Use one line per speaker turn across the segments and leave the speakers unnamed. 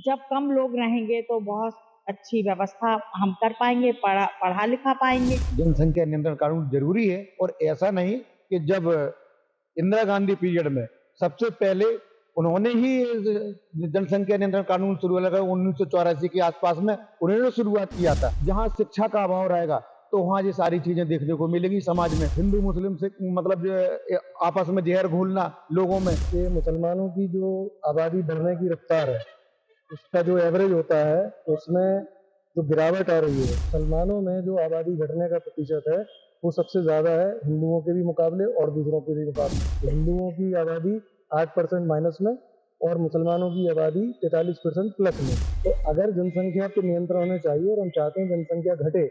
जब कम लोग रहेंगे तो बहुत अच्छी व्यवस्था हम कर पाएंगे, पढ़ा लिखा पाएंगे।
जनसंख्या नियंत्रण कानून जरूरी है, और ऐसा नहीं कि जब इंदिरा गांधी पीरियड में सबसे पहले उन्होंने ही जनसंख्या नियंत्रण कानून शुरू लगा 1984 के आसपास में उन्होंने शुरुआत किया था। जहां शिक्षा का अभाव रहेगा तो वहां ये सारी चीजें देखने को मिलेंगी समाज में। हिंदू मुस्लिम से मतलब जो आपस में जहर घोलना लोगों में,
ये मुसलमानों की जो आबादी बढ़ने की रफ्तार है उसका जो एवरेज होता है उसमें जो गिरावट आ रही है, मुसलमानों में जो आबादी घटने का प्रतिशत है वो सबसे ज्यादा है हिंदुओं के भी मुकाबले और दूसरों के भी मुकाबले। हिंदुओं की आबादी 8% माइनस में और मुसलमानों की आबादी 43% प्लस में। तो अगर जनसंख्या पे नियंत्रण होना चाहिए और हम चाहते हैं जनसंख्या घटे,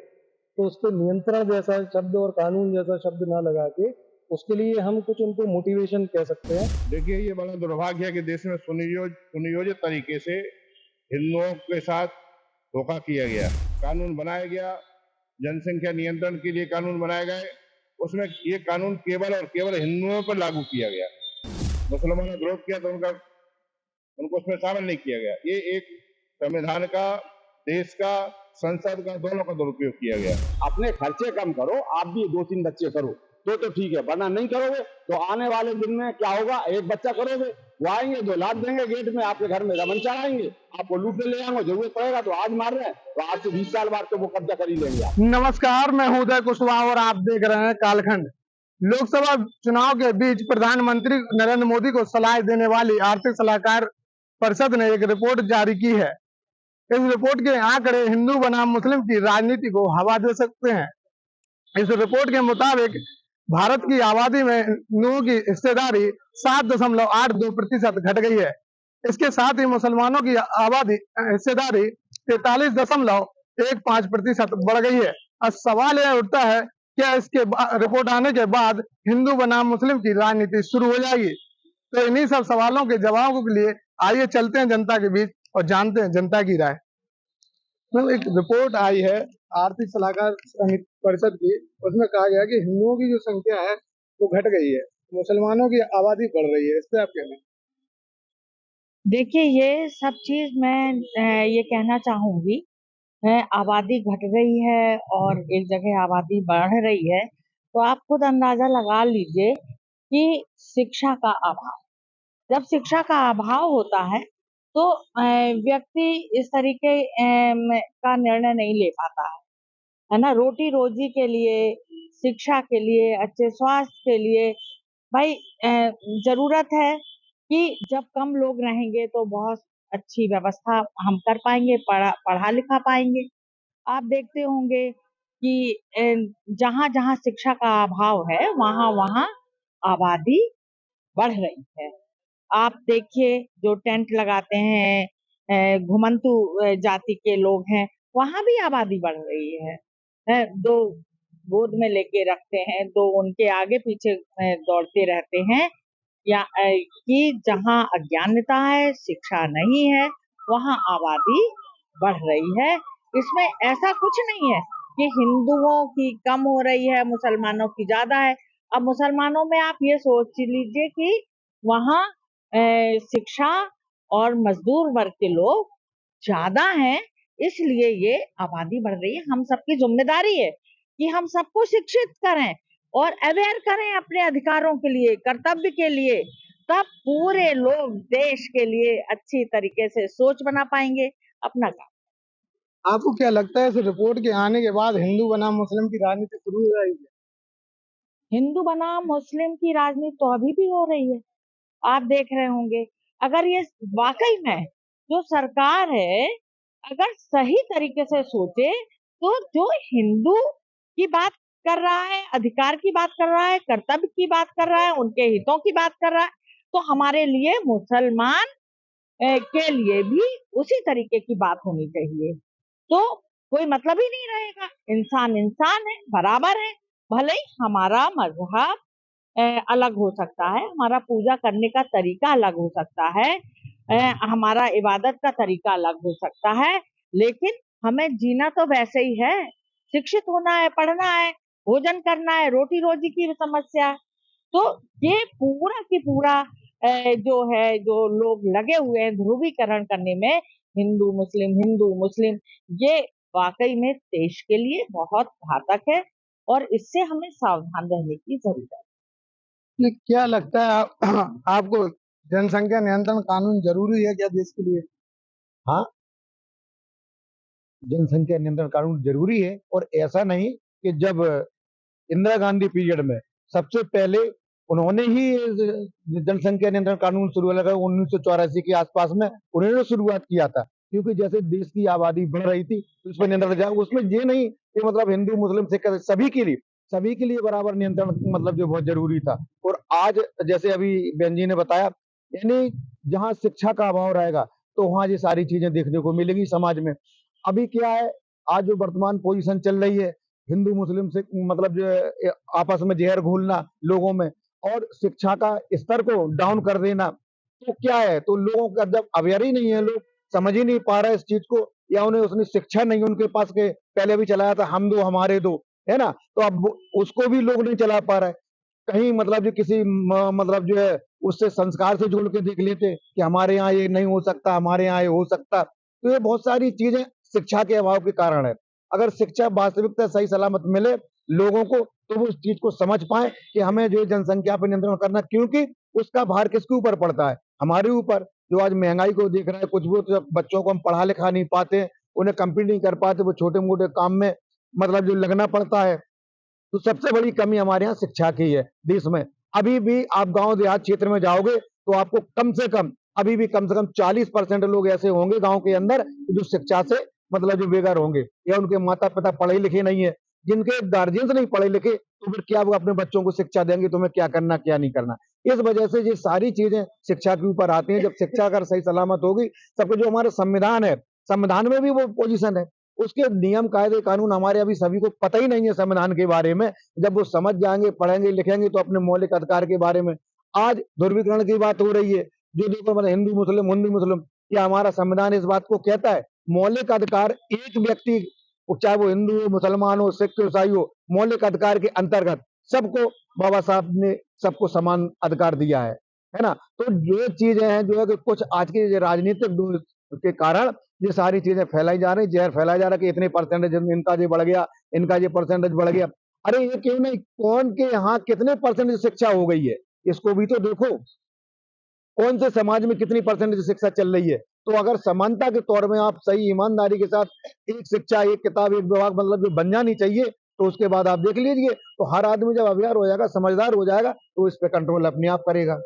तो उस पर नियंत्रण जैसा शब्द और कानून जैसा शब्द ना लगा के उसके लिए हम कुछ उनको मोटिवेशन कह सकते हैं।
देखिए, ये बड़ा दुर्भाग्य है कि देश में सुनियोजित तरीके से हिंदुओं के साथ धोखा किया गया। कानून बनाया गया, जनसंख्या नियंत्रण के लिए कानून बनाए गए, उसमें ये कानून केवल और केवल हिंदुओं पर लागू किया गया। मुसलमानों ने विरोध किया तो उनको उसमें शामिल नहीं किया गया। ये एक संविधान का, देश का, संसद का, दोनों का दुरुपयोग किया गया।
अपने खर्चे कम करो, आप भी 2-3 बच्चे करो तो ठीक है, वरना नहीं करोगे तो आने वाले दिन में क्या होगा, एक बच्चा करोगे वो आएंगे 2 लाख देंगे गेट में, आपके घर में रमन चढ़ाएंगे, आपको लूटने ले जाएंगे, जरूरत पड़ेगा तो आज मार रहे हैं तो आज से 20 साल बाद तो वो कब्जा कर ही लेंगे आप।
नमस्कार, मैं हूं उदय कुशवाहा और आप देख रहे हैं कालखंड। लोकसभा चुनाव के बीच प्रधानमंत्री नरेंद्र मोदी को सलाह देने वाली आर्थिक सलाहकार परिषद ने एक रिपोर्ट जारी की है। इस रिपोर्ट के आंकड़े हिंदू बनाम मुस्लिम की राजनीति को हवा दे सकते हैं। इस रिपोर्ट के मुताबिक भारत की आबादी में हिंदुओं की हिस्सेदारी 7.82% घट गई है। इसके साथ ही मुसलमानों की आबादी हिस्सेदारी 43.15% बढ़ गई है। अब सवाल यह उठता है, क्या इसके रिपोर्ट आने के बाद हिंदू बनाम मुस्लिम की राजनीति शुरू हो जाएगी? तो इन्हीं सब सवालों के जवाबों के लिए आइए चलते हैं जनता के बीच और जानते हैं जनता की राय। तो एक रिपोर्ट आई है आर्थिक सलाहकार परिषद की, उसमें कहा गया कि हिंदुओं की जो संख्या है वो घट गई है, मुसलमानों की आबादी बढ़ रही है। इस पे आप क्या कहें?
देखिए, ये सब चीज मैं ये कहना चाहूंगी, आबादी घट रही है और एक जगह आबादी बढ़ रही है, तो आप खुद अंदाजा लगा लीजिए कि शिक्षा का अभाव। जब शिक्षा का अभाव होता है तो व्यक्ति इस तरीके का निर्णय नहीं ले पाता है ना। रोटी रोजी के लिए, शिक्षा के लिए, अच्छे स्वास्थ्य के लिए भाई जरूरत है कि जब कम लोग रहेंगे तो बहुत अच्छी व्यवस्था हम कर पाएंगे, पढ़ा लिखा पाएंगे। आप देखते होंगे कि जहाँ जहाँ शिक्षा का अभाव है वहाँ वहाँ आबादी बढ़ रही है। आप देखिए, जो टेंट लगाते हैं, घुमंतू जाति के लोग हैं, वहां भी आबादी बढ़ रही है। 2 गोद में लेके रखते हैं, 2 उनके आगे पीछे दौड़ते रहते हैं, या कि जहाँ अज्ञानता है, शिक्षा नहीं है, वहाँ आबादी बढ़ रही है। इसमें ऐसा कुछ नहीं है कि हिंदुओं की कम हो रही है, मुसलमानों की ज्यादा है। अब मुसलमानों में आप ये सोच लीजिए कि वहाँ शिक्षा और मजदूर वर्ग के लोग ज्यादा हैं, इसलिए ये आबादी बढ़ रही है। हम सबकी जिम्मेदारी है कि हम सबको शिक्षित करें और अवेयर करें अपने अधिकारों के लिए, कर्तव्य के लिए, तब पूरे लोग देश के लिए अच्छी तरीके से सोच बना पाएंगे अपना काम।
आपको क्या लगता है इस रिपोर्ट के आने के बाद हिंदू बनाम मुस्लिम की राजनीति शुरू हो जाएगी?
हिंदू बनाम मुस्लिम की राजनीति तो अभी भी हो रही है, आप देख रहे होंगे। अगर ये वाकई में जो सरकार है अगर सही तरीके से सोचे, तो जो हिंदू की बात कर रहा है, अधिकार की बात कर रहा है, कर्तव्य की बात कर रहा है, उनके हितों की बात कर रहा है, तो हमारे लिए मुसलमान के लिए भी उसी तरीके की बात होनी चाहिए। तो कोई मतलब ही नहीं रहेगा। इंसान इंसान है, बराबर है। भले ही हमारा मजहब अलग हो सकता है, हमारा पूजा करने का तरीका अलग हो सकता है, हमारा इबादत का तरीका अलग हो सकता है, लेकिन हमें जीना तो वैसे ही है। शिक्षित होना है, पढ़ना है, भोजन करना है, रोटी रोजी की समस्या। तो ये पूरा की पूरा जो है, जो लोग लगे हुए हैं ध्रुवीकरण करने में, हिंदू मुस्लिम, ये वाकई में देश के लिए बहुत घातक है और इससे हमें सावधान रहने की जरूरत है।
ये क्या लगता है आपको जनसंख्या नियंत्रण कानून जरूरी है क्या देश के लिए?
हाँ, जनसंख्या नियंत्रण कानून जरूरी है, और ऐसा नहीं कि जब इंदिरा गांधी पीरियड में सबसे पहले उन्होंने ही जनसंख्या नियंत्रण कानून शुरू लगा 1984 के आसपास में उन्होंने शुरुआत किया था, क्योंकि जैसे देश की आबादी बढ़ रही थी तो उस पर नियंत्रण जाए। उसमें ये नहीं कि मतलब हिंदू मुस्लिम सिख सभी के लिए बराबर नियंत्रण मतलब जो बहुत जरूरी था। और आज जैसे अभी बहन जी ने बताया, यानी जहाँ शिक्षा का अभाव रहेगा तो वहाँ ये सारी चीजें देखने को मिलेंगी समाज में। अभी क्या है, आज जो वर्तमान पोजीशन चल रही है, हिंदू मुस्लिम से मतलब जो है आपस में जहर घोलना लोगों में और शिक्षा का स्तर को डाउन कर देना, तो क्या है, तो लोगों का जब अवेयर ही नहीं है, लोग समझ ही नहीं पा रहे इस चीज को, या उन्हें उसने शिक्षा नहीं उनके पास के पहले भी चलाया था हम दो हमारे दो, है ना, तो अब उसको भी लोग नहीं चला पा रहे। कहीं मतलब जो किसी मतलब जो है उससे संस्कार से जोड़ के देख लेते कि हमारे यहाँ ये नहीं हो सकता, हमारे यहाँ ये हो सकता। तो ये बहुत सारी चीजें शिक्षा के अभाव के कारण है। अगर शिक्षा वास्तविकता सही सलामत मिले लोगों को, तो वो उस चीज को समझ पाए कि हमें जो जनसंख्या पर नियंत्रण करना, क्योंकि उसका भार किसके ऊपर पड़ता है, हमारे ऊपर। जो आज महंगाई को देख रहा है, कुछ वो तो बच्चों को हम पढ़ा लिखा नहीं पाते, उन्हें कंप्लीट नहीं कर पाते, वो छोटे मोटे काम में मतलब जो लगना पड़ता है। तो सबसे बड़ी कमी हमारे यहाँ शिक्षा की है देश में। अभी भी आप गांव देहात क्षेत्र में जाओगे तो आपको कम से कम अभी भी कम से कम 40% लोग ऐसे होंगे गांव के अंदर जो शिक्षा से मतलब जो बेघर होंगे, या उनके माता पिता पढ़े लिखे नहीं है। जिनके गार्जियंस नहीं पढ़े लिखे तो फिर क्या वो अपने बच्चों को शिक्षा देंगे, तुम्हें क्या करना क्या नहीं करना। इस वजह से ये सारी चीजें शिक्षा के ऊपर आती हैं। जब शिक्षा अगर सही सलामत होगी, सबको जो हमारा संविधान है, संविधान में भी वो पोजीशन है, उसके नियम कायदे कानून हमारे अभी सभी को पता ही नहीं है संविधान के बारे में। जब वो समझ जाएंगे, पढ़ेंगे लिखेंगे तो अपने मौलिक अधिकार के बारे में। आज ध्रुवीकरण की बात हो रही है, जो देखो मतलब हिंदू मुस्लिम, या हमारा संविधान इस बात को कहता है मौलिक अधिकार एक व्यक्ति, चाहे वो हिंदू हो, मुसलमान हो, सिख हो, ईसाई हो, मौलिक अधिकार के अंतर्गत सबको बाबा साहब ने सबको समान अधिकार दिया है ना। तो ये चीजें हैं जो है कि कुछ आज के राजनीतिक के कारण ये सारी चीजें फैलाई जा रही, जहर फैलाया जा रहा है कि इतने परसेंटेज इनका ये बढ़ गया, इनका ये परसेंटेज बढ़ गया। अरे ये क्यों नहीं, कौन के यहाँ कितने परसेंटेज शिक्षा हो गई है, इसको भी तो देखो। कौन से समाज में कितनी परसेंटेज शिक्षा चल रही है। तो अगर समानता के तौर में आप सही ईमानदारी के साथ एक शिक्षा एक किताब एक विभाग मतलब जो बन जानी चाहिए, तो उसके बाद आप देख लीजिए, तो हर आदमी जब अवेयर हो जाएगा, समझदार हो जाएगा, तो इस पे कंट्रोल अपने आप करेगा।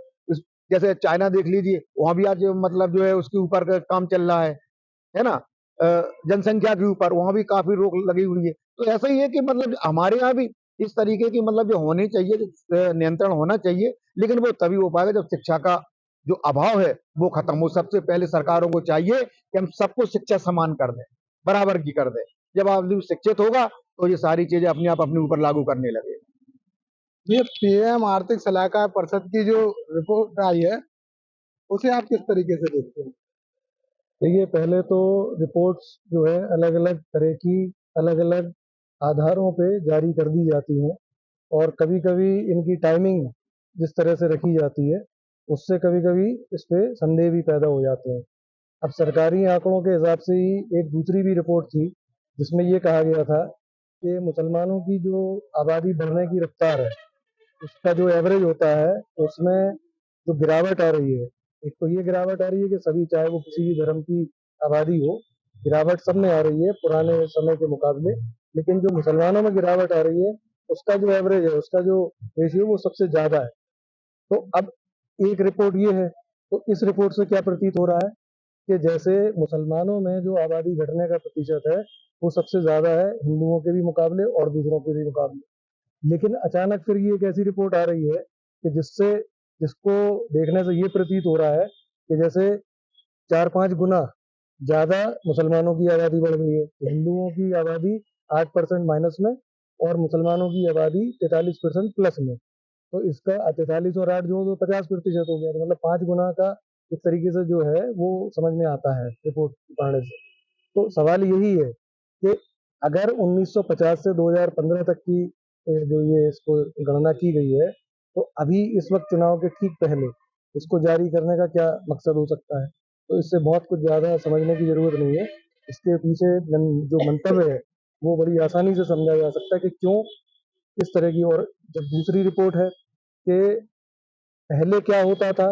जैसे चाइना देख लीजिए, वहां भी आज मतलब जो है उसके ऊपर का काम चल रहा है ना, जनसंख्या के ऊपर वहां भी काफी रोक लगी हुई है। तो ऐसा ही है कि मतलब हमारे यहाँ भी इस तरीके की मतलब जो होनी चाहिए, नियंत्रण होना चाहिए, लेकिन वो तभी हो पाएगा जब शिक्षा का जो अभाव है वो खत्म हो। सबसे पहले सरकारों को चाहिए कि हम सबको शिक्षा समान कर दें, बराबर की कर दें। जब आदमी शिक्षित होगा तो ये सारी चीजें अपने आप अपने ऊपर लागू करने लगे।
ये पीएम आर्थिक सलाहकार परिषद की जो रिपोर्ट आई है, उसे आप किस तरीके से देखते हैं? देखिए, पहले तो रिपोर्ट्स जो है अलग अलग तरह की अलग अलग आधारों पे जारी कर दी जाती हैं, और कभी कभी इनकी टाइमिंग जिस तरह से रखी जाती है उससे कभी कभी इस पे संदेह भी पैदा हो जाते हैं। अब सरकारी आंकड़ों के हिसाब से ही एक दूसरी भी रिपोर्ट थी जिसमें ये कहा गया था कि मुसलमानों की जो आबादी बढ़ने की रफ्तार है, उसका जो एवरेज होता है उसमें जो गिरावट आ रही है। एक तो ये गिरावट आ रही है कि सभी, चाहे वो किसी भी धर्म की आबादी हो, गिरावट सब में आ रही है पुराने समय के मुकाबले। लेकिन जो मुसलमानों में गिरावट आ रही है, उसका जो एवरेज है, उसका जो रेशियो वो सबसे ज्यादा है। तो अब एक रिपोर्ट ये है, तो इस रिपोर्ट से क्या प्रतीत हो रहा है कि जैसे मुसलमानों में जो आबादी घटने का प्रतिशत है वो सबसे ज्यादा है हिंदुओं के भी मुकाबले और दूसरों के भी मुकाबले। लेकिन अचानक फिर ये एक ऐसी रिपोर्ट आ रही है कि जिसको देखने से ये प्रतीत हो रहा है कि जैसे 4-5 गुना ज्यादा मुसलमानों की आबादी बढ़ गई है। हिंदुओं की आबादी 8% माइनस में और मुसलमानों की आबादी 43% प्लस में। तो इसका 43 और 8 जो 50% हो गया, तो मतलब 5 गुना का एक तरीके से जो है वो समझ में आता है रिपोर्ट पढ़ने से। तो सवाल यही है कि अगर 1950 से 2015 तक की जो ये इसको गणना की गई है, तो अभी इस वक्त चुनाव के ठीक पहले इसको जारी करने का क्या मकसद हो सकता है? तो इससे बहुत कुछ ज़्यादा समझने की ज़रूरत नहीं है। इसके पीछे जो मंतव्य है वो बड़ी आसानी से समझा जा सकता है कि क्यों इस तरह की। और जब दूसरी रिपोर्ट है कि पहले क्या होता था,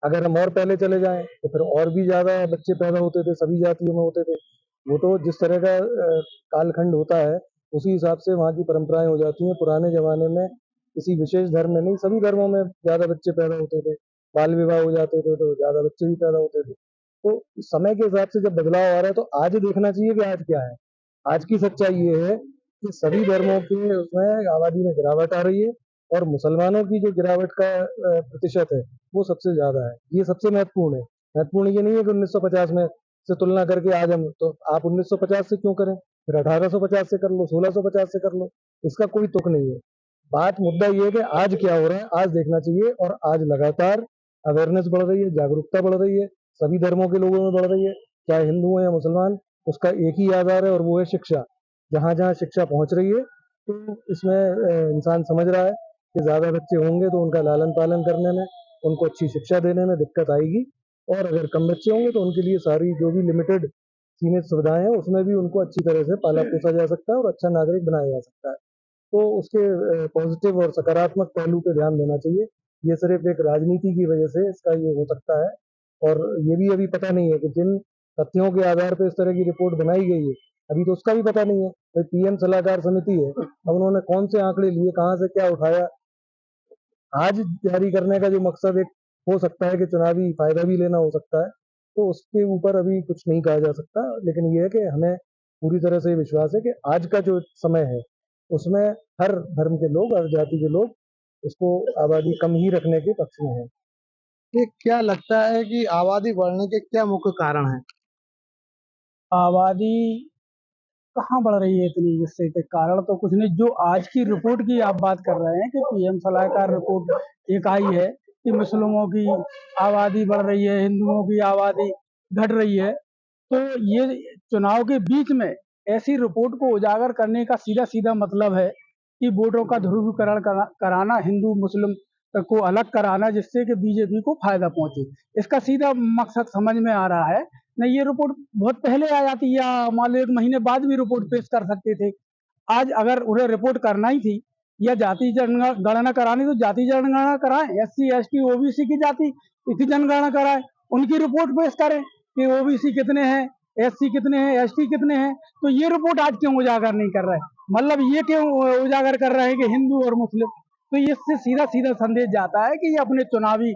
अगर हम और पहले चले जाएं तो फिर और भी ज़्यादा बच्चे पैदा होते थे, सभी जातियों में होते थे। वो तो जिस तरह का कालखंड होता है उसी हिसाब से वहाँ की परंपराएं हो जाती हैं। पुराने ज़माने में किसी विशेष धर्म में नहीं, सभी धर्मों में ज़्यादा बच्चे पैदा होते थे, बाल विवाह हो जाते थे तो ज़्यादा बच्चे भी पैदा होते थे। तो समय के हिसाब से जब बदलाव आ रहा है तो आज देखना चाहिए कि आज क्या है। आज की सच्चाई ये है कि सभी धर्मों के उसमें आबादी में गिरावट आ रही है और मुसलमानों की जो गिरावट का प्रतिशत है वो सबसे ज़्यादा है। ये सबसे महत्वपूर्ण है। महत्वपूर्ण ये नहीं है कि 1950 में से तुलना करके आज हम, तो आप 1950 से क्यों करें, फिर 1850 से कर लो, 1650 से कर लो, इसका कोई तुक नहीं है। बात मुद्दा ये है कि आज क्या हो रहा है, आज देखना चाहिए। और आज लगातार अवेयरनेस बढ़ रही है, जागरूकता बढ़ रही है, सभी धर्मों के लोगों में बढ़ रही है, चाहे हिंदू हो या मुसलमान। उसका एक ही आधार है और वो है शिक्षा। जहाँ जहाँ शिक्षा पहुँच रही है तो इसमें इंसान समझ रहा है कि ज़्यादा बच्चे होंगे तो उनका लालन पालन करने में, उनको अच्छी शिक्षा देने में दिक्कत आएगी। और अगर कम बच्चे होंगे तो उनके लिए सारी जो भी लिमिटेड सीमित सुविधाएं हैं उसमें भी उनको अच्छी तरह से पाला पोसा जा सकता है और अच्छा नागरिक बनाया जा सकता है। तो उसके पॉजिटिव और सकारात्मक पहलू पे ध्यान देना चाहिए। ये सिर्फ एक राजनीति की वजह से इसका ये हो सकता है। और ये भी अभी पता नहीं है कि जिन तथ्यों के आधार पर इस तरह की रिपोर्ट बनाई गई है अभी तो उसका भी पता नहीं है। भाई पीएम सलाहकार समिति है, अब उन्होंने कौन से आंकड़े लिए, कहाँ से क्या उठाया। आज जारी करने का जो मकसद एक हो सकता है कि चुनावी फायदा भी लेना हो सकता है, तो उसके ऊपर अभी कुछ नहीं कहा जा सकता। लेकिन ये है कि हमें पूरी तरह से विश्वास है कि आज का जो समय है उसमें हर धर्म के लोग, हर जाति के लोग उसको आबादी कम ही रखने के पक्ष में है।
ये क्या लगता है कि आबादी बढ़ने के क्या मुख्य कारण है?
आबादी कहाँ बढ़ रही है इतनी, जिससे कि कारण तो कुछ नहीं। जो आज की रिपोर्ट की आप बात कर रहे हैं कि पीएम सलाहकार रिपोर्ट एक आई है कि मुस्लिमों की आबादी बढ़ रही है, हिंदुओं की आबादी घट रही है, तो ये चुनाव के बीच में ऐसी रिपोर्ट को उजागर करने का सीधा सीधा मतलब है कि वोटों का ध्रुवीकरण कराना, हिंदू मुस्लिम को अलग कराना, जिससे कि बीजेपी को फायदा पहुंचे। इसका सीधा मकसद समझ में आ रहा है। नहीं, ये रिपोर्ट बहुत पहले आ जाती, या मान लो 1 महीने बाद भी रिपोर्ट पेश कर सकते थे। आज अगर उन्हें रिपोर्ट करना ही थी या जाति जनगणना करानी, तो जाति जनगणना कराएं, एससी एसटी ओबीसी की जाति इसकी जनगणना कराएं, उनकी रिपोर्ट पेश करें कि ओबीसी कितने हैं, एससी कितने हैं, एसटी कितने हैं। तो ये रिपोर्ट आज क्यों उजागर नहीं कर रहे हैं, मतलब ये क्यों उजागर कर रहे हैं कि हिंदू और मुस्लिम। तो इससे सीधा सीधा संदेश जाता है कि ये अपने चुनावी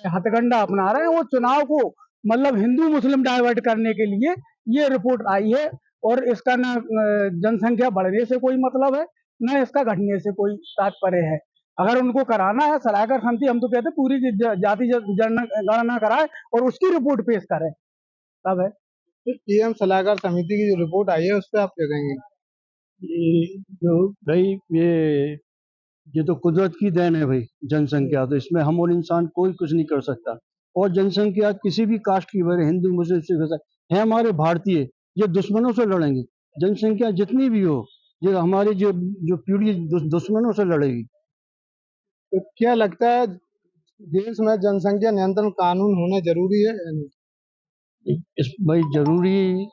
हथकंडा अपना रहे हैं। वो चुनाव को मतलब हिंदू मुस्लिम डाइवर्ट करने के लिए ये रिपोर्ट आई है। और इसका न जनसंख्या बढ़ने से कोई मतलब है, न इसका घटने से कोई तात्पर्य है। अगर उनको कराना है सलाहकार समिति, हम तो कहते हैं पूरी जाति जनगणना कराए और उसकी रिपोर्ट पेश करें, तब है।
पीएम सलाहकार समिति की जो रिपोर्ट आई है उस पर आप क्या कहेंगे?
जो भाई ये तो कुदरत की देन है भाई, जनसंख्या तो इसमें हम और इंसान कोई कुछ नहीं कर सकता। और जनसंख्या किसी भी कास्ट की वजह, हिंदू मुस्लिम सिख है हमारे भारतीय, ये दुश्मनों से लड़ेंगे। जनसंख्या जितनी भी हो, ये हमारी जो पीढ़ी दुश्मनों से लड़ेगी।
तो क्या लगता है देश में जनसंख्या नियंत्रण कानून होना जरूरी है या नहीं?
इस भाई जरूरी,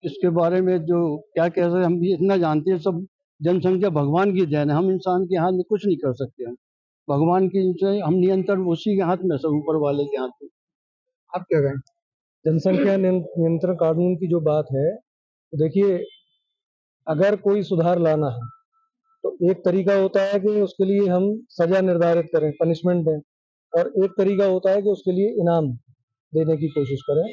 इसके बारे में जो क्या कह रहे हैं हम भी इतना जानते हैं सब, जनसंख्या भगवान की देन है, हम इंसान के हाथ में कुछ नहीं कर सकते हैं। भगवान की से हम नियंत्रण उसी के हाथ में, सब ऊपर वाले के हाथ में।
आप क्या कहें?
जनसंख्या नियंत्रण कानून की जो बात है, तो देखिए अगर कोई सुधार लाना है तो एक तरीका होता है कि उसके लिए हम सजा निर्धारित करें, पनिशमेंट दें, और एक तरीका होता है कि उसके लिए इनाम देने की कोशिश करें।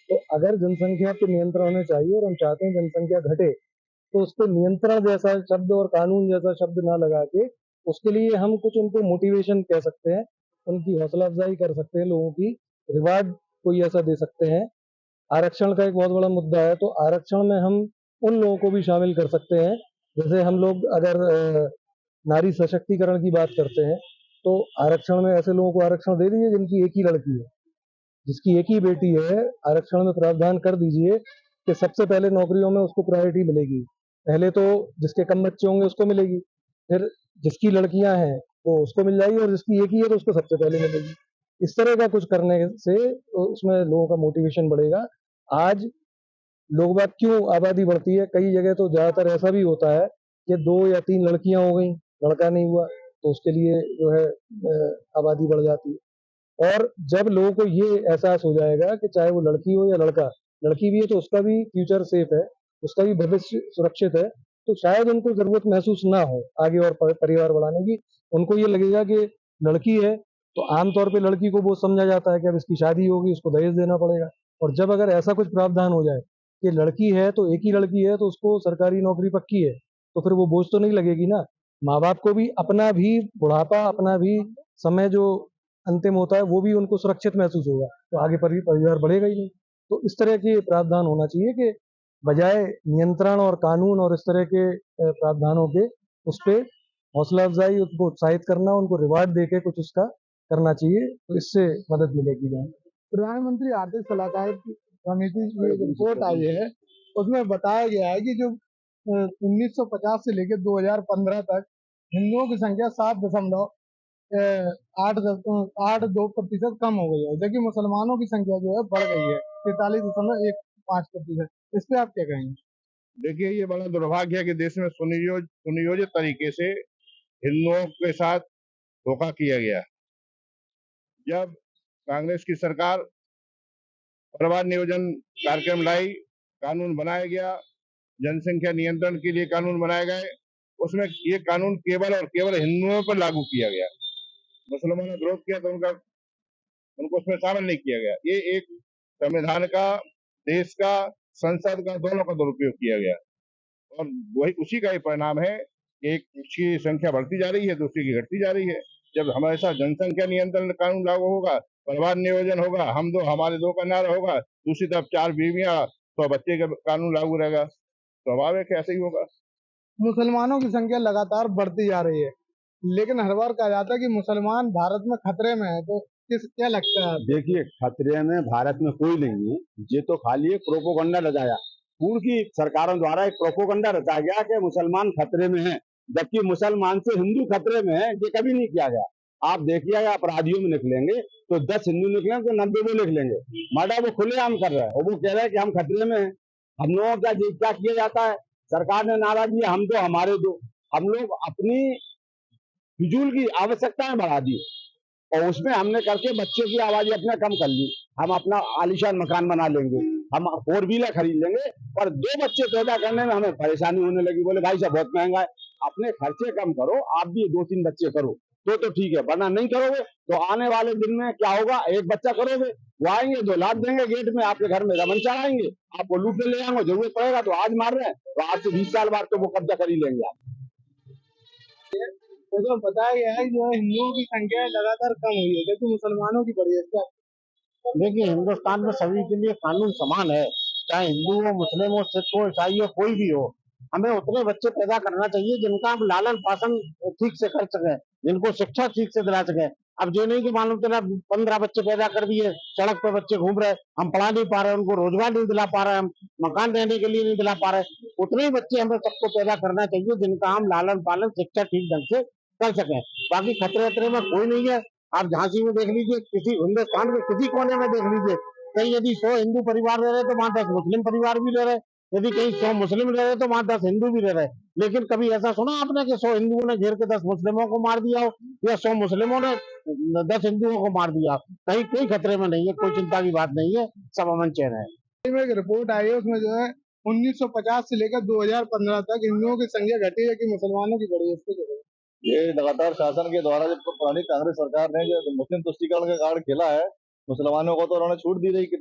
तो अगर जनसंख्या पे नियंत्रण होने चाहिए और हम चाहते हैं जनसंख्या घटे, तो उस पर नियंत्रण जैसा शब्द और कानून जैसा शब्द ना लगा के उसके लिए हम कुछ उनको मोटिवेशन कह सकते हैं, उनकी हौसला अफजाई कर सकते हैं, लोगों की रिवार्ड कोई ऐसा दे सकते हैं। आरक्षण का एक बहुत बड़ा मुद्दा है, तो आरक्षण में हम उन लोगों को भी शामिल कर सकते हैं। जैसे हम लोग अगर नारी सशक्तिकरण की बात करते हैं तो आरक्षण में ऐसे लोगों को आरक्षण दे दीजिए जिनकी एक ही लड़की है, जिसकी एक ही बेटी है। आरक्षण में प्रावधान कर दीजिए कि सबसे पहले नौकरियों में उसको प्रायोरिटी मिलेगी। पहले तो जिसके कम बच्चे होंगे उसको मिलेगी, फिर जिसकी लड़कियां हैं वो उसको मिल जाएगी, और जिसकी एक ही है तो उसको सबसे पहले मिलेगी। इस तरह का कुछ करने से उसमें लोगों का मोटिवेशन बढ़ेगा। आज लोग बाग क्यों आबादी बढ़ती है, कई जगह तो ज़्यादातर ऐसा भी होता है कि 2 या 3 लड़कियां हो गई, लड़का नहीं हुआ, तो उसके लिए जो है आबादी बढ़ जाती है। और जब लोगों को ये एहसास हो जाएगा कि चाहे वो लड़की हो या लड़का, लड़की भी है तो उसका भी फ्यूचर सेफ है, उसका भी भविष्य सुरक्षित है, तो शायद उनको ज़रूरत महसूस ना हो आगे और परिवार बढ़ाने की। उनको ये लगेगा कि लड़की है तो आम तौर पे लड़की को वो समझा जाता है कि अब इसकी शादी होगी, इसको दहेज देना पड़ेगा। और जब अगर ऐसा कुछ प्रावधान हो जाए कि लड़की है तो एक ही लड़की है तो उसको सरकारी नौकरी पक्की है, तो फिर वो बोझ तो नहीं लगेगी ना। माँ बाप को भी अपना भी बुढ़ापा, अपना भी समय जो अंतिम होता है वो भी उनको सुरक्षित महसूस होगा, तो आगे परिवार बढ़ेगा ही नहीं। तो इस तरह के प्रावधान होना चाहिए कि बजाय नियंत्रण और कानून और इस तरह के प्रावधानों के, उस पे हौसला अफजाई, उनको उत्साहित करना, उनको रिवार्ड देके कुछ उसका करना चाहिए, तो इससे मदद मिलेगी जहाँ।
प्रधानमंत्री आर्थिक सलाहकार की समिति की एक रिपोर्ट आई है, उसमें बताया गया है कि जो 1950 से लेकर 2015 तक हिंदुओं की संख्या 7.82% कम हो गई है, जबकि मुसलमानों की संख्या जो है बढ़ गई है 43.15%। इस पे आप क्या कहेंगे?
देखिए, ये बड़ा दुर्भाग्य है कि देश में सुनियोजित तरीके से हिंदुओं के साथ धोखा किया गया। जब कांग्रेस की सरकार परिवार नियोजन कार्यक्रम लाई, कानून बनाया गया, जनसंख्या नियंत्रण के लिए कानून बनाए गए, उसमें ये कानून केवल और केवल हिंदुओं पर लागू किया गया। मुसलमानों ने विरोध किया तो उनको उसमें शामिल नहीं किया गया। ये एक संविधान का, देश का, संसद का, दोनों का दुरुपयोग किया गया और वही उसी का ही परिणाम है कि एक की संख्या बढ़ती जा रही है, दूसरी की घटती जा रही है। जब हमेशा जनसंख्या नियंत्रण कानून लागू होगा, परिवार नियोजन होगा, हम दो हमारे दो का नारा होगा, दूसरी तरफ 4 बीवियां तो बच्चे का कानून लागू रहेगा, स्वाभाविक है ऐसे ही होगा।
मुसलमानों की संख्या लगातार बढ़ती जा रही है, लेकिन हर बार कहा जाता है कि मुसलमान भारत में खतरे में है, तो क्या लगता है?
देखिए, खतरे में भारत में कोई नहीं है, ये तो खाली एक प्रोपोगंडा रचाया, पूर्व की सरकारों द्वारा एक प्रोपोगंडा रचा गया कि मुसलमान खतरे में हैं, जबकि मुसलमान से हिंदू खतरे में है, ये कभी नहीं किया गया। आप देखिएगा, अपराधियों में निकलेंगे तो 10 हिंदू निकलेंगे तो 90 वो लिख लेंगे। मर्डर वो खुलेआम कर रहा है और वो कह रहा है कि हम खतरे में हैं। हम लोगों का क्या किया जाता है, सरकार ने नारा दिया हम दो हमारे दो, हम लोग अपनी फिजूल की आवश्यकताएं बढ़ा दी और उसमें हमने करके बच्चों की आवाज अपना कम कर ली। हम अपना आलीशान मकान बना लेंगे, हम 4 व्हीलर खरीद लेंगे, पर 2 बच्चे पैदा करने में हमें परेशानी होने लगी। बोले भाई साहब बहुत महंगा है। अपने खर्चे कम करो, आप भी 2-3 बच्चे करो तो ठीक है, वरना नहीं करोगे तो आने वाले दिन में क्या होगा, एक बच्चा करोगे, वो आएंगे 2 लाख देंगे गेट में, आपके घर में रमन चढ़ाएंगे, आपको लूटने ले जाएंगे, जरूरत पड़ेगा तो आज मार रहे हैं तो आज से 20 साल बाद तो वो कब्जा कर ही लेंगे आप।
तो बताया गया है कि जो है हिंदुओं की संख्या लगातार कम हुई है, जबकि मुसलमानों की बढ़ी है।
देखिए, हिंदुस्तान में सभी के लिए कानून समान है, चाहे हिंदू हो, मुस्लिम हो, सिख हो, ईसाई हो, कोई भी हो। हमें उतने बच्चे पैदा करना चाहिए जिनका हम लालन पालन ठीक से कर सकें, जिनको शिक्षा ठीक से दिला सकें। अब जो नहीं कि मालूम चला 15 बच्चे पैदा कर दिए, सड़क पर बच्चे घूम रहे, हम पढ़ा नहीं पा रहे, उनको रोजगार नहीं दिला पा रहे, हम मकान रहने के लिए नहीं दिला पा रहे। उतने ही बच्चे हमें सबको पैदा करना चाहिए जिनका हम लालन पालन शिक्षा ठीक ढंग से कर सकें। बाकी खतरे वतरे में कोई नहीं है। आप झांसी में देख लीजिए, किसी हिंदुस्तान के किसी कोने में देख लीजिए, कहीं यदि 100 हिंदू परिवार रह रहे तो वहां 10 मुस्लिम परिवार भी रह रहे, यदि कहीं 100 मुस्लिम रह रहे तो वहां 10 हिंदू भी रह रहे। लेकिन कभी ऐसा सुना आपने कि 100 हिंदुओं ने घेर के 10 मुस्लिमों को मार दिया हो, या 100 मुस्लिमों ने 10 हिंदुओं को मार दिया? कहीं कोई खतरे में नहीं है, कोई चिंता की बात नहीं है, सब अमन चैन है।
एक रिपोर्ट आई है, उसमें जो है 1950 से लेकर 2015 तक हिंदुओं की संख्या घटी है कि मुसलमानों की बढ़ी है, इसको जो है
ये लगातार शासन के द्वारा जब पुरानी कांग्रेस सरकार ने जो मुस्लिम तुष्टीकरण का कार्ड खेला है, मुसलमानों को तो उन्होंने छूट दी रही कि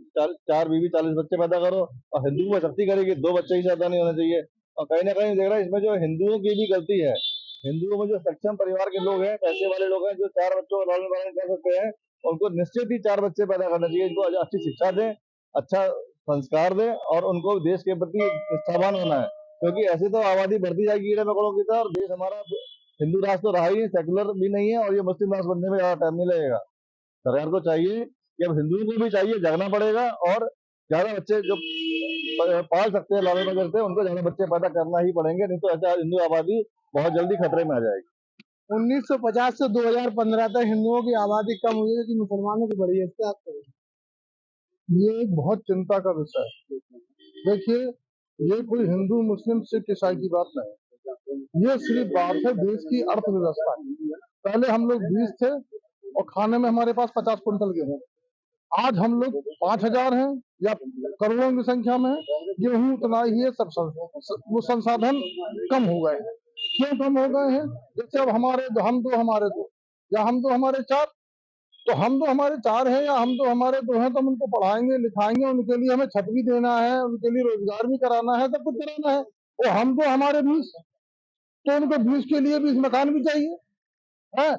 4 बीवी 40 बच्चे पैदा करो, और हिंदुओं में सख्ती करेगी 2 बच्चे ही ज्यादा नहीं होने चाहिए। और कहीं ना कहीं देख रहा है इसमें जो हिंदुओं की भी गलती है। हिंदुओं में जो सक्षम परिवार के लोग हैं, पैसे वाले लोग हैं, जो 4 बच्चों का लालन पालन कर सकते हैं, उनको निश्चित ही 4 बच्चे पैदा करना चाहिए। इनको अच्छी शिक्षा दें, अच्छा संस्कार दें और उनको देश के प्रति निष्ठावान होना है, क्योंकि ऐसे तो आबादी बढ़ती जाएगी कीड़े मकोड़ों की तरह, और देश हमारा हिंदू राष्ट्र तो रहा ही, सेकुलर भी नहीं है, और ये मुस्लिम राष्ट्र बनने में ज्यादा टाइम नहीं लगेगा। सरकार को चाहिए कि अब हिंदुओं को भी चाहिए, जगना पड़ेगा, और ज्यादा बच्चे जो पाल सकते हैं, लालन पालन करते हैं, उनको ज्यादा बच्चे पैदा करना ही पड़ेंगे, नहीं तो ऐसा हिंदू आबादी बहुत जल्दी खतरे में आ जाएगी।
1950 से 2015 तक हिंदुओं की आबादी कम हुई है कि मुसलमानों की बढ़ी है, इससे आप कहें। ये एक बहुत चिंता का विषय है। देखिए, ये कोई हिंदू मुस्लिम सिख ईसाई की बात नहीं, ये सिर्फ बात है देश की अर्थव्यवस्था की। पहले हम लोग 20 थे और खाने में हमारे पास 50 क्विंटल गेहूं। आज हम लोग 5,000 हैं या करोड़ों की संख्या में हैं। गेहूं उतना ही है, वो संसाधन कम हो गए हैं। क्यों कम हो गए हैं? जैसे अब हम दो हमारे दो या हम दो हमारे चार, तो हम दो हमारे चार हैं या हम दो हमारे दो हैं, तो हम उनको पढ़ाएंगे लिखाएंगे, उनके लिए हमें छत भी देना है, उनके लिए रोजगार भी कराना है, सब कुछ कराना है। और हम दो हमारे 20, तो उनको 20 के लिए 20 मकान भी चाहिए है।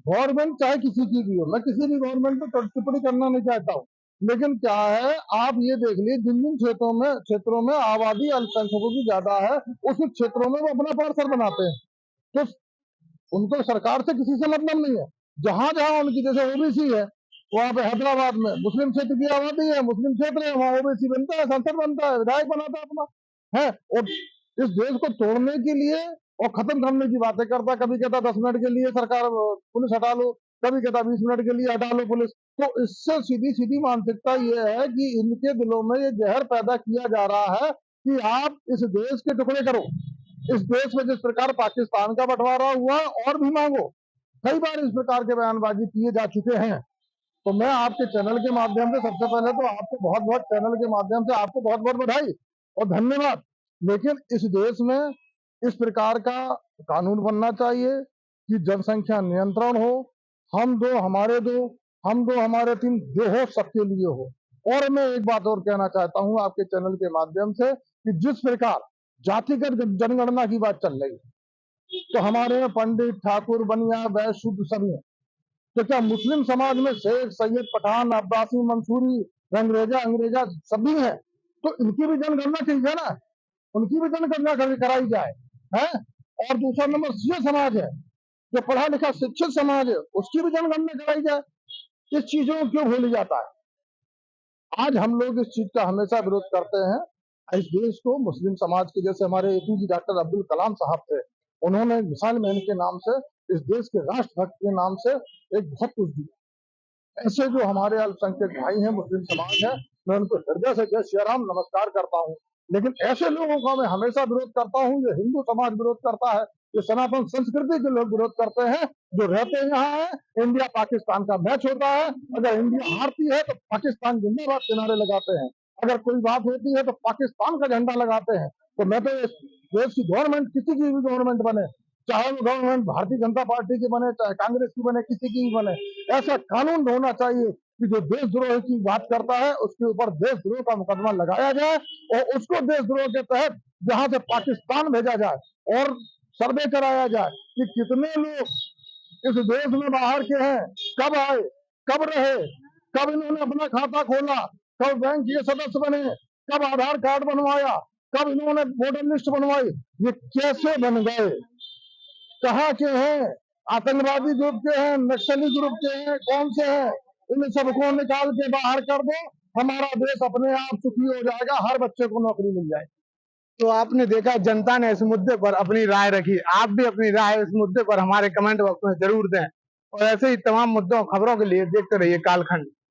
गवर्नमेंट चाहे किसी की भी हो, मैं किसी भी गवर्नमेंट पे टिप्पणी करना नहीं चाहता हूँ, लेकिन क्या है, आप ये देख लीजिए, जिन जिन क्षेत्रों में आबादी अल्पसंख्यकों की ज्यादा है, उस क्षेत्रों में वो अपना पार्षद बनाते हैं। तो उनको सरकार से किसी से मतलब नहीं है। जहां जहां उनकी, जैसे ओबीसी है, वहां पे हैदराबाद में मुस्लिम क्षेत्र की आबादी है, मुस्लिम क्षेत्र है, वहां ओबीसी बनता है, संसद बनता है, विधायक बनाता है अपना है। और इस देश को तोड़ने के लिए और खत्म करने की बातें करता है। कभी कहता 10 मिनट के लिए सरकार पुलिस हटा लो, कभी कहता 20 मिनट के लिए हटा लो पुलिस। तो इससे सीधी सीधी मानसिकता ये है कि इनके दिलों में ये जहर पैदा किया जा रहा है कि आप इस देश के टुकड़े करो। इस देश में जिस प्रकार पाकिस्तान का बंटवारा हुआ, और भी मांगो। कई बार इस प्रकार के बयानबाजी किए जा चुके हैं। तो मैं आपके चैनल के माध्यम से, सबसे पहले तो आपको बहुत बहुत, चैनल के माध्यम से आपको बहुत बहुत बधाई और धन्यवाद। लेकिन इस देश में इस प्रकार का कानून बनना चाहिए कि जनसंख्या नियंत्रण हो, हम दो हमारे दो, हम दो हमारे तीन, जो हो सबके लिए हो। और मैं एक बात और कहना चाहता हूं आपके चैनल के माध्यम से कि जिस प्रकार जातिगत जनगणना की बात चल रही है, तो हमारे में पंडित, ठाकुर, बनिया, वैश्य, शूद्र सभी हैं। तो क्या मुस्लिम समाज में शेख, सैयद, पठान, अब्बासी, मंसूरी, अंग्रेजा सभी हैं? तो इनकी भी जनगणना चाहिए ना, उनकी भी जनगणना कराई जाए है। और दूसरा नंबर ये समाज है जो पढ़ा लिखा शिक्षित समाज है, उसकी भी जनगणना कराई जाए। इस चीजों को क्यों भूल जाता है? आज हम लोग इस चीज का हमेशा विरोध करते हैं। इस देश को मुस्लिम समाज के, जैसे हमारे एपीजे डॉक्टर अब्दुल कलाम साहब थे, उन्होंने मिसाइल मैन के नाम से, इस देश के राष्ट्रभक्त के नाम से एक बहुत कुछ दिया। ऐसे जो हमारे अल्पसंख्यक भाई हैं, मुस्लिम समाज है, मैं उनको हृदय से जय श्री राम नमस्कार करता हूँ। लेकिन ऐसे लोगों का मैं हमेशा विरोध करता हूँ। ये हिंदू समाज विरोध करता है, ये सनातन संस्कृति के लोग विरोध करते हैं, जो रहते यहाँ है। इंडिया पाकिस्तान का मैच होता है, अगर इंडिया हारती है तो पाकिस्तान जिंदाबाद के नारे लगाते हैं, अगर कोई बात होती है तो पाकिस्तान का झंडा लगाते हैं। तो मैं तो देश की गवर्नमेंट, किसी की भी गवर्नमेंट बने, चाहे वो गवर्नमेंट भारतीय जनता पार्टी की बने, चाहे कांग्रेस की बने, किसी की भी बने, ऐसा कानून होना चाहिए कि जो देशद्रोह की बात करता है उसके ऊपर देशद्रोह का मुकदमा लगाया जाए, और उसको देशद्रोह के तहत जहां से पाकिस्तान भेजा जाए, और सर्वे कराया जाए कि कितने लोग इस देश में बाहर के हैं, कब आए, कब रहे, कब इन्होंने अपना खाता खोला, कब बैंक के सदस्य बने, कब आधार कार्ड बनवाया, कब इन्होंने वोटर लिस्ट बनवाई, ये कैसे बन गए, कहाँ के हैं, आतंकवादी ग्रुप के हैं, नक्सली ग्रुप के हैं, कौन से हैं, इन सबको निकाल के बाहर कर दो, हमारा देश अपने आप सुखी हो जाएगा, हर बच्चे को नौकरी मिल जाएगी। तो आपने देखा, जनता ने इस मुद्दे पर अपनी राय रखी। आप भी अपनी राय इस मुद्दे पर हमारे कमेंट बॉक्स में जरूर दें, और ऐसे ही तमाम मुद्दों खबरों के लिए देखते रहिए कालखंड।